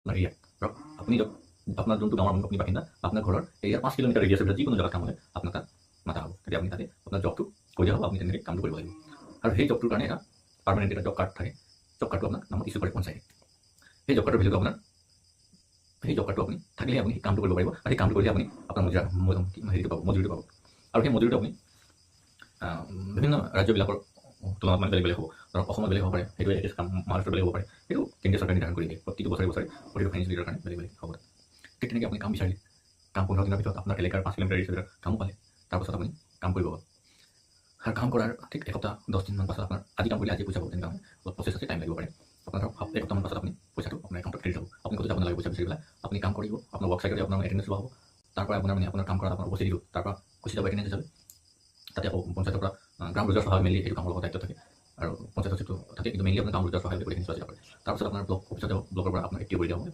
আপোনাৰ এৰিয়া ধৰক আপুনি আপোনাৰ যোনটো গাঁৱৰ আপুনি বাসিন্দা আপোনাৰ ঘৰৰ এৰিয়াৰ 5 কিলোমিটাৰ ৰেডিয়াছৰ ভিতৰত যিকোনো জেগাত কাম হ'লে আপোনাক তাত মাতা হ'ব। তেতিয়া আপুনি তাতে আপোনাৰ জবটো কৈ দিয়া হ'ব, আপুনি তেনেকৈ কামটো কৰিব লাগিব। আৰু সেই জবটোৰ কাৰণে এটা পাৰ্মানেণ্ট এটা জব কাৰ্ড থাকে। জব কাৰ্ডটো আপোনাৰ নামত ইছ্যু কৰে পঞ্চায়তে। সেই জব কাৰ্ডৰ ভেলুটো আপোনাৰ সেই জব কাৰ্ডটো আপুনি থাকিলে আপুনি কামটো কৰিব পাৰিব, আৰু সেই কামটো কৰিলে আপুনি আপোনাৰ হেৰিটো পাব, মজুৰিটো পাব। আৰু সেই মজুৰিটো আপুনি বিভিন্ন ৰাজ্যবিলাকৰ তুলনাত মানে বেলেগ বেলেগ হ'ব। ধৰক অসমত বেলেগ হ'ব পাৰে, সেইটো একেই কাম মহাৰাষ্ট্ৰত বেলেগ হ'ব পাৰে, সেইটো কেন্দ্ৰীয় চৰকাৰে নিৰ্ধাৰণ কৰি দিয়ে। প্ৰতিটো বছৰে প্ৰতিটো ফাইনেন্সিয়েল ইয়াৰৰ কাৰণে বেলেগ বেলেগ হ'ব। ঠিক তেনেকৈ আপুনি কাম বিচাৰিলে, কাম 15 দিনৰ ভিতৰত আপোনাৰ এলেকাৰ 5 কিলোমিটাৰ ৰেডিয়াছৰ ভিতৰত কামো পালে, তাৰপাছত আপুনি কাম কৰিব পাব। আৰু কাম কৰাৰ ঠিক এসপ্তাহ 10 দিনমান পাছত আপোনাৰ আজি কাম কৰিলে আজি পইচা পাব, তেনেকুৱা অলপ প্ৰচেছ আছে, টাইম লাগিব পাৰে। আপোনাৰ ধৰক এসপ্তাহমান পাছত আপুনি পইচাটো আপোনাৰ একাউণ্টত ক্ৰেডিট হ'ব। আপুনি ক'তো যাব নালাগে পইচা বিচাৰি পেলাই, আপুনি কাম কৰিব, আপোনাৰ ৱৰ্ক চাইটতে আপোনাৰ এটেণ্ডেঞ্চ লোৱা হ'ব। তাৰপৰা আপোনাৰ কাম কৰাত আপোনাৰ উপস্থিতিটো তাৰপৰা গুচি যাব এটেণ্ডেঞ্চ হিচাপে। তাতে আকৌ পঞ্চায়তৰ পৰা গ্ৰাম ৰোজগাৰ সহায় মেইনলি সেইটো কামৰ লগত দায়িত্ব থাকে, আৰু পঞ্চায়তৰ সচিবটো থাকে, কিন্তু মেইনলি আপোনাৰ গ্ৰাম ৰোজগাৰ সহায় গোটেইখিনি চোৱা চিতা কৰে। তাৰপিছত আপোনাৰ ব্লক অফিচত যাব, ব্লকৰ পৰা আপোনাৰ এক্টিভ কৰি দিয়া হ'ব।